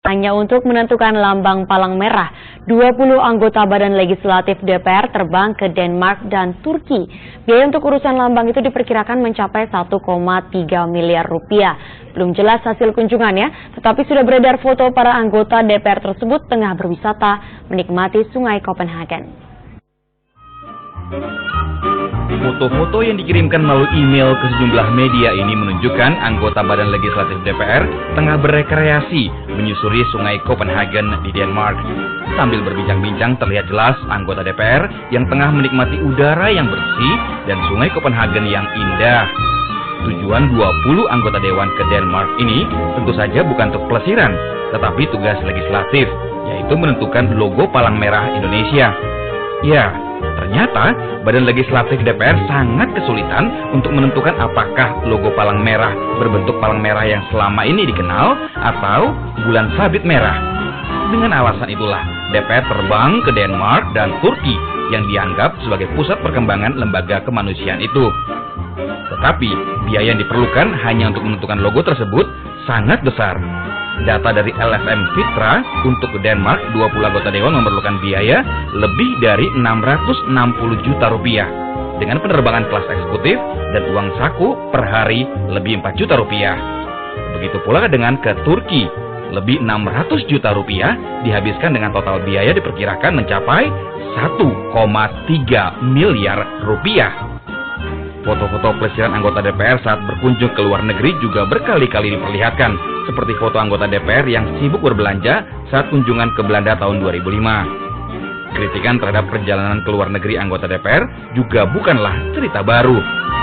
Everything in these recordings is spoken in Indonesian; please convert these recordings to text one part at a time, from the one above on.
Hanya untuk menentukan lambang palang merah, 20 anggota Badan Legislatif DPR terbang ke Denmark dan Turki. Biaya untuk urusan lambang itu diperkirakan mencapai 1,3 miliar rupiah. Belum jelas hasil kunjungannya, tetapi sudah beredar foto para anggota DPR tersebut tengah berwisata menikmati Sungai Copenhagen. Foto-foto yang dikirimkan melalui email ke sejumlah media ini menunjukkan anggota Badan Legislatif DPR tengah berekreasi menyusuri Sungai Copenhagen di Denmark. Sambil berbincang-bincang terlihat jelas anggota DPR yang tengah menikmati udara yang bersih dan Sungai Copenhagen yang indah. Tujuan 20 anggota Dewan ke Denmark ini tentu saja bukan untuk pelesiran, tetapi tugas legislatif, yaitu menentukan logo Palang Merah Indonesia. Ya, ternyata Badan Legislatif DPR sangat kesulitan untuk menentukan apakah logo palang merah berbentuk palang merah yang selama ini dikenal atau bulan sabit merah. Dengan alasan itulah DPR terbang ke Denmark dan Turki yang dianggap sebagai pusat perkembangan lembaga kemanusiaan itu. Tetapi biaya yang diperlukan hanya untuk menentukan logo tersebut sangat besar. Data dari LSM Fitra, untuk ke Denmark, 20 anggota Dewan memerlukan biaya lebih dari 660 juta rupiah. Dengan penerbangan kelas eksekutif dan uang saku per hari lebih 4 juta rupiah. Begitu pula dengan ke Turki, lebih 600 juta rupiah dihabiskan dengan total biaya diperkirakan mencapai 1,3 miliar rupiah. Foto-foto pelesiran anggota DPR saat berkunjung ke luar negeri juga berkali-kali diperlihatkan, seperti foto anggota DPR yang sibuk berbelanja saat kunjungan ke Belanda tahun 2005. Kritikan terhadap perjalanan ke luar negeri anggota DPR juga bukanlah cerita baru.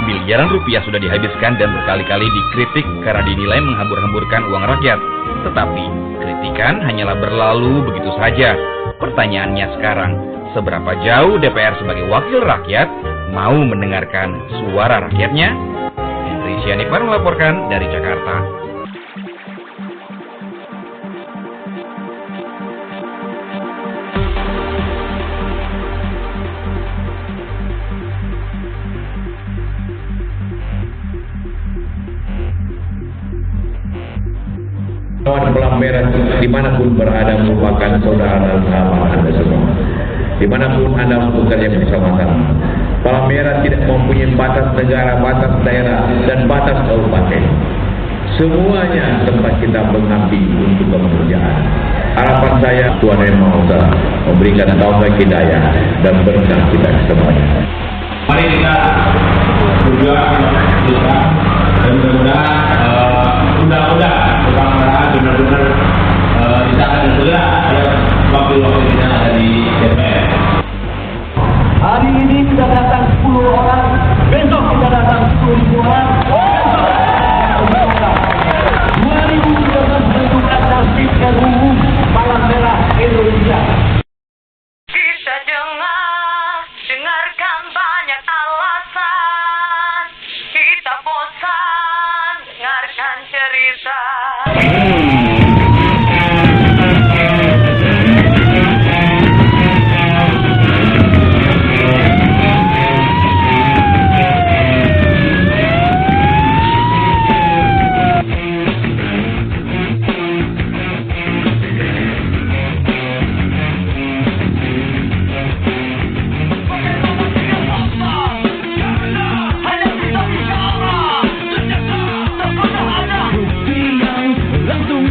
Miliaran rupiah sudah dihabiskan dan berkali-kali dikritik karena dinilai menghambur-hamburkan uang rakyat. Tetapi kritikan hanyalah berlalu begitu saja. Pertanyaannya sekarang, seberapa jauh DPR sebagai wakil rakyat mau mendengarkan suara rakyatnya? Henry Sianipar melaporkan dari Jakarta. Kawan Palang Merah dimanapun berada merupakan saudara dan sahabat Anda semua. Dimanapun Anda bekerja bersama-sama. Palang Merah tidak mempunyai batas negara, batas daerah, dan batas kabupaten. Semuanya tempat kita mengabdi untuk kemanusiaan. Harapan saya Tuhan Yang Maha Esa memberikan taufik hidayah dan berkah kita semuanya. Mari kita berjuang dan mudah-mudahan undang-undang Palang Merah benar-benar disahkan dan segera oleh wakil-wakil kita ada di DPR. Hari ini kita datang 10 orang, besok kita datang 10.000 orang, besok 2013 menentukan nasib dan umum Palang Merah Indonesia. Kita dengarkan banyak alasan, kita bosan dengarkan cerita. Langsung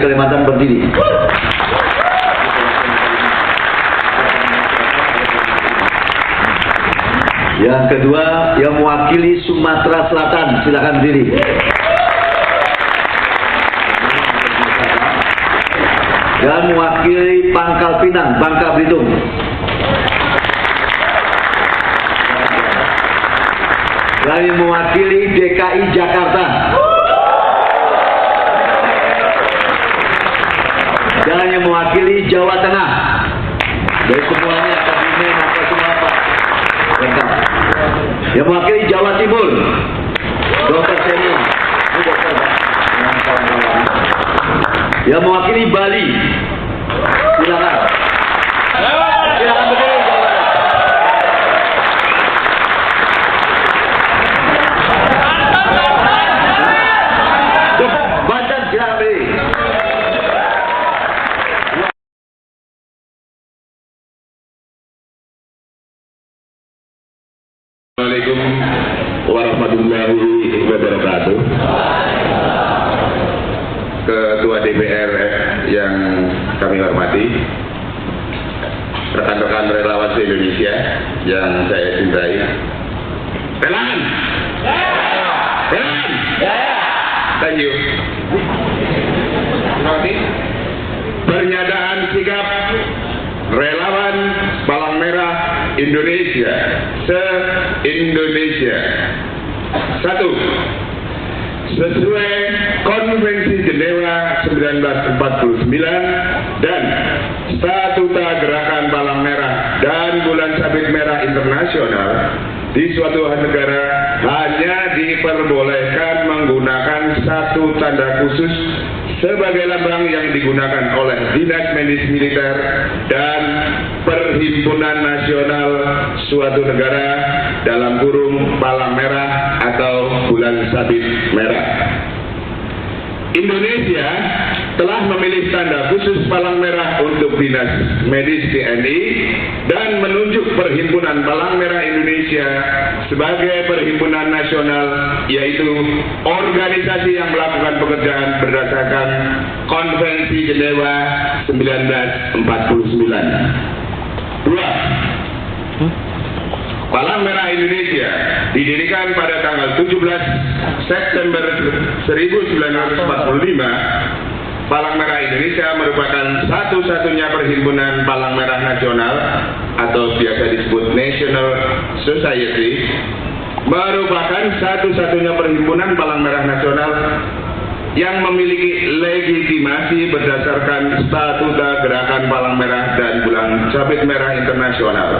Kalimantan berdiri. Yang kedua, yang mewakili Sumatera Selatan, silakan berdiri. Dan mewakili Pangkal Pinang, Bangka Belitung. Dan yang mewakili DKI Jakarta. Dan yang mewakili Jawa Tengah. Dari semuanya, kabinet apa semua apa? Lengkap. Yang mewakili Jawa Timur, Dr. Seni, ini dokter Pak. Yang mewakili Bali, silakan. Silakan berdiri. Banten, silakan berdiri. Assalamualaikum warahmatullahi wabarakatuh. Ketua DPR yang kami hormati, rekan-rekan relawan se-Indonesia yang saya cintai. Relawan? Relawan? Thank you. Terima kasih. Pernyataan sikap relawan Palang Merah Indonesia se-Indonesia. 1. Sesuai Konvensi Jenewa 1949 dan Statuta Gerakan Palang Merah dan Bulan Sabit Merah Internasional, di suatu negara hanya diperbolehkan menggunakan satu tanda khusus sebagai lambang yang digunakan oleh Dinas Medis Militer dan Perhimpunan Nasional suatu negara, dalam kurung Palang Merah atau Bulan Sabit Merah. Indonesia telah memilih tanda khusus Palang Merah untuk Dinas Medis TNI dan menunjuk Perhimpunan Palang Merah Indonesia sebagai perhimpunan nasional, yaitu organisasi yang melakukan pekerjaan berdasarkan Konvensi Jenewa 1949. 2. Palang Merah Indonesia didirikan pada tanggal 17 September 1945. Palang Merah Indonesia merupakan satu-satunya perhimpunan Palang Merah Nasional atau biasa disebut National Society, merupakan satu-satunya perhimpunan Palang Merah Nasional yang memiliki legitimasi berdasarkan Statuta Gerakan Palang Merah dan Bulan Sabit Merah Internasional.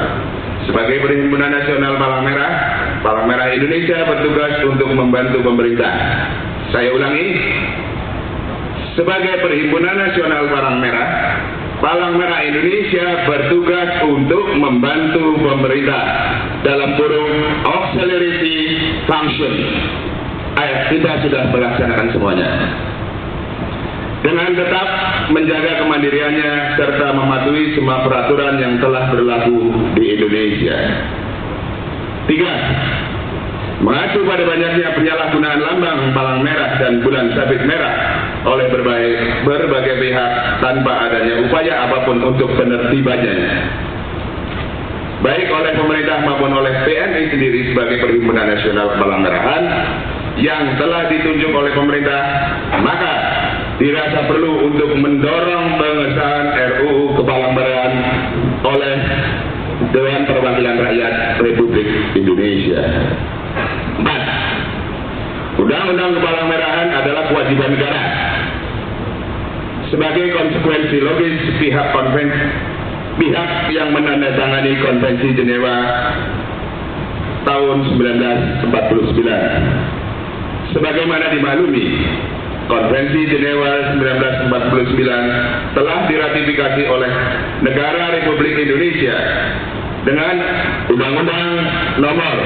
Sebagai Perhimpunan Nasional Palang Merah Indonesia bertugas untuk membantu pemerintah. Saya ulangi, sebagai Perhimpunan Nasional Palang Merah Indonesia bertugas untuk membantu pemerintah, dalam kurung auxiliary function. Kita sudah melaksanakan semuanya dengan tetap menjaga kemandiriannya serta mematuhi semua peraturan yang telah berlaku di Indonesia. 3. Mengacu pada banyaknya penyalahgunaan lambang Palang Merah dan Bulan Sabit Merah oleh berbagai pihak tanpa adanya upaya apapun untuk penertibannya, baik oleh pemerintah maupun oleh TNI sendiri sebagai Perhimpunan Nasional Palang Merahan yang telah ditunjuk oleh pemerintah, maka dirasa perlu untuk mendorong pengesahan RUU Kepalang Merahan oleh Dewan Perwakilan Rakyat Republik Indonesia. 4. Undang-Undang Kepalang Merahan adalah kewajiban negara. Sebagai konsekuensi logis pihak yang menandatangani Konvensi Jenewa tahun 1949. Sebagaimana dimaklumi, Konvensi Jenewa 1949 telah diratifikasi oleh negara Republik Indonesia dengan Undang-Undang Nomor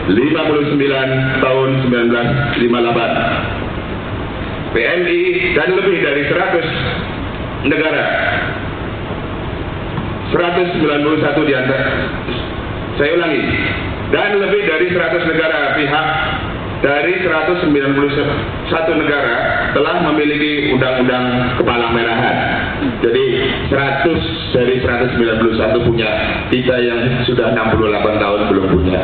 59 tahun 1958. PNI dan lebih dari 100 negara, 191 di antara, saya ulangi, dan lebih dari 100 negara pihak dari 191 negara telah memiliki undang-undang kepalang merahan. Jadi 100 dari 191 punya, kita yang sudah 68 tahun belum punya.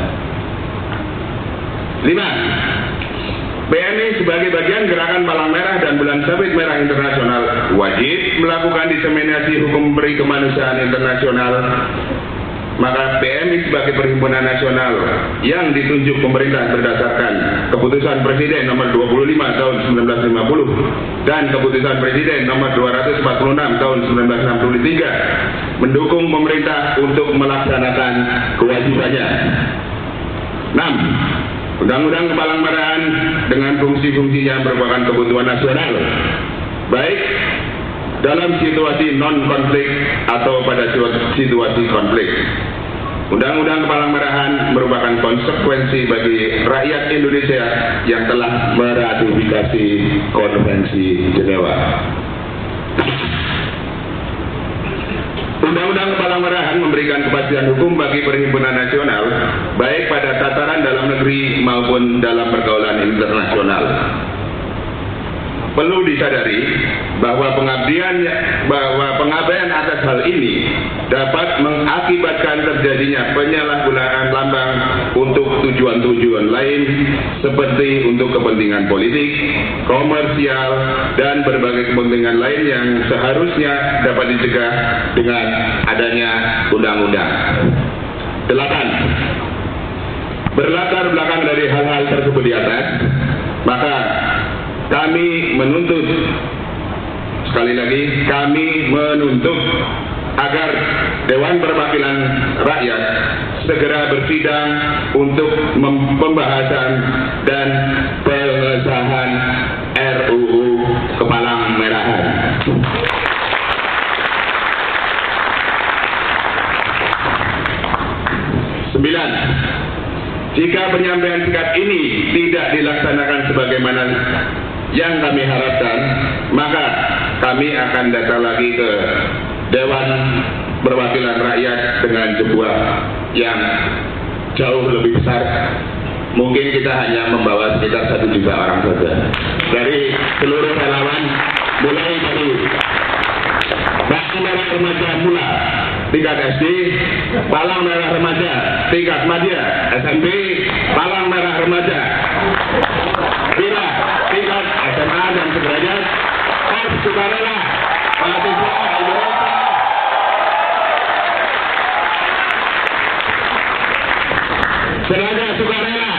5. PMI sebagai bagian gerakan Palang Merah dan Bulan Sabit Merah Internasional wajib melakukan diseminasi hukum peri kemanusiaan internasional. Maka PMI sebagai perhimpunan nasional yang ditunjuk pemerintah berdasarkan Keputusan Presiden nomor 25 tahun 1950 dan Keputusan Presiden nomor 246 tahun 1963 mendukung pemerintah untuk melaksanakan kewajibannya. 6. Undang-Undang Kepalang Merahan dengan fungsi-fungsinya merupakan kebutuhan nasional, baik dalam situasi non-konflik atau pada situasi konflik. Undang-Undang Kepalang Merahan merupakan konsekuensi bagi rakyat Indonesia yang telah meratifikasi Konvensi Jenewa. Undang-Undang Kepalang Merahan memberikan kepastian hukum bagi perhimpunan nasional, baik pada tataran dalam negeri maupun dalam pergaulan internasional. Perlu disadari bahwa pengabaian atas hal ini dapat mengakibatkan terjadinya penyalahgunaan lambang untuk tujuan-tujuan lain seperti untuk kepentingan politik, komersial, dan berbagai kepentingan lain yang seharusnya dapat dicegah dengan adanya undang-undang. 8. Berlatar belakang dari hal-hal tersebut di atas, maka kami menuntut, sekali lagi, kami menuntut agar Dewan Perwakilan Rakyat segera bersidang untuk pembahasan dan pengesahan RUU Kepalang Merahan. 9. Jika penyampaian sikap ini tidak dilaksanakan sebagaimana yang kami harapkan, maka kami akan datang lagi ke Dewan Perwakilan Rakyat dengan sebuah yang jauh lebih besar. Mungkin kita hanya membawa sekitar 1 juta orang saja dari seluruh relawan, mulai dari Palang Merah Remaja Mula tingkat SD, Palang Merah Remaja tingkat Madya, SMP, Palang Merah Remaja Bila tingkat SMA dan sederajat, Korps Sukarela Mahasiswa Indonesia, Serada Sukarela,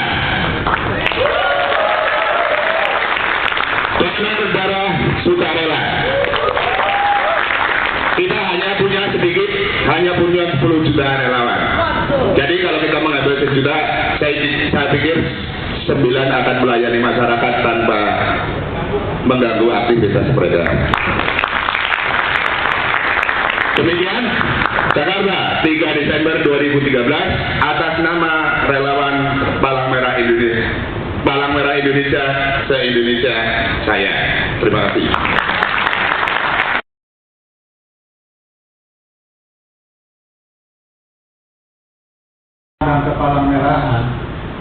Donor Darah Sukarela. Kita hanya punya sedikit, hanya punya 10 juta relawan. Jadi kalau kita mengambil 1 juta, saya pikir 9 akan melayani masyarakat tanpa mengganggu aktivitas mereka. Demikian, Jakarta, 3 Desember 2013, atas nama relawan Palang Merah Indonesia, se-Indonesia saya. Terima kasih. Kepalang Merahan,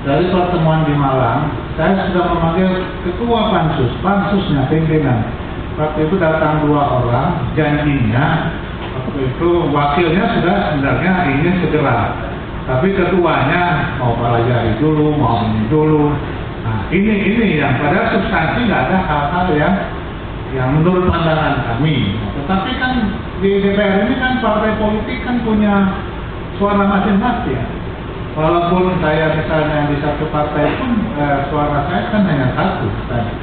dari pertemuan di Malang, saya sudah memanggil ketua pansusnya pimpinan. Waktu itu datang 2 orang, janjinya waktu itu wakilnya sudah sebenarnya ingin segera, tapi ketuanya mau pelajari dulu, mau ini dulu. Nah, ini yang pada substansi nggak ada hal-hal yang menurut pandangan kami. Tetapi kan di DPR ini kan partai politik kan punya suara masing-masing. Walaupun saya misalnya di satu partai pun suara saya kan hanya 1 tadi.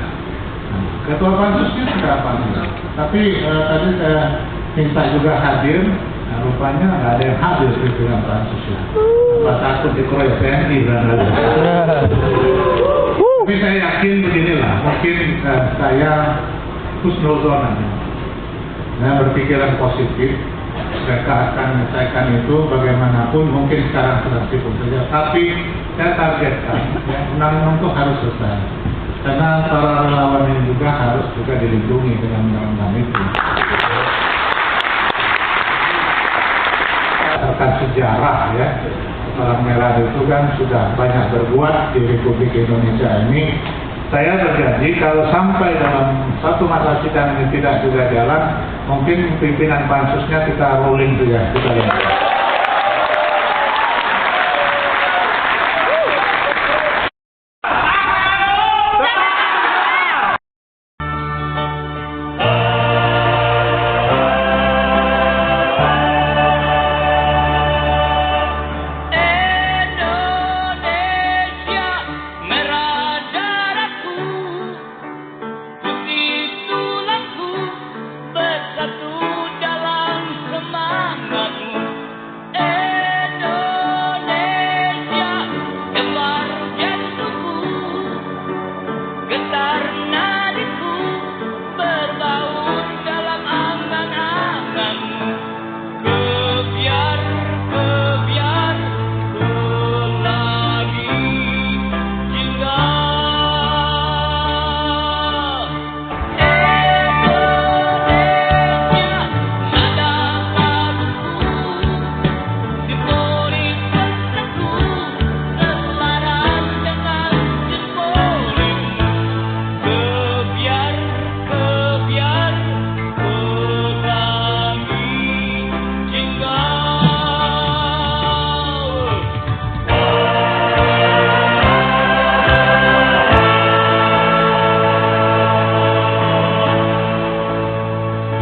Ketua pansusnya sudah panggil, tapi tadi saya minta juga hadir. Nah, rupanya nggak ada yang hadir di dalam pansusnya. Apa takut dikeroyok TNI dan lain-lain. Tapi saya yakin beginilah, mungkin saya husnuzon aja. Saya berpikiran positif. Mereka akan menyelesaikan itu bagaimanapun, mungkin sekarang sudah sibuk saja, tapi saya targetkan undang-undang itu harus selesai karena para relawan ini juga harus dilindungi dengan undang-undang itu. Akan sejarah ya, Palang Merah itu kan sudah banyak berbuat di Republik Indonesia ini. Saya berjanji kalau sampai dalam satu masa sidang ini tidak juga jalan, mungkin pimpinan pansusnya kita rolling juga. Kita lihat.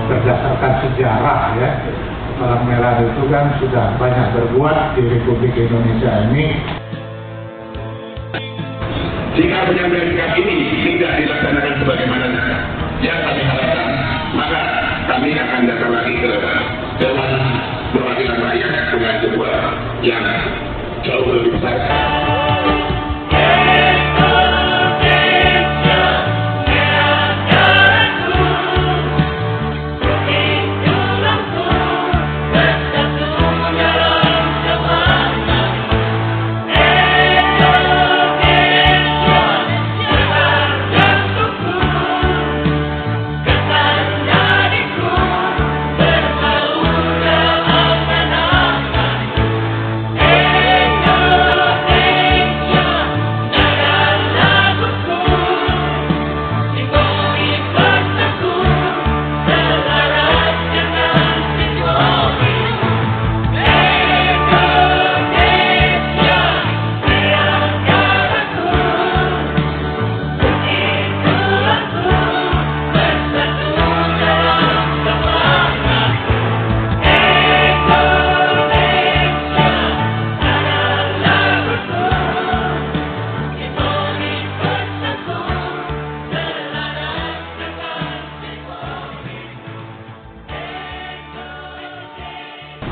Berdasarkan sejarah ya, Palang Merah itu kan sudah banyak berbuat di Republik Indonesia ini. Jika penyampaian sikap ini tidak dilaksanakan sebagaimana yang kami harapkan, maka kami akan datang lagi ke Dewan Perwakilan Rakyat dengan sebuah yang jauh lebih besar.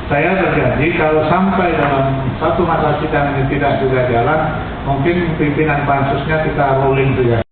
Saya berjanji kalau sampai dalam satu masa sidang ini tidak juga jalan, mungkin pimpinan pansusnya kita rolling juga.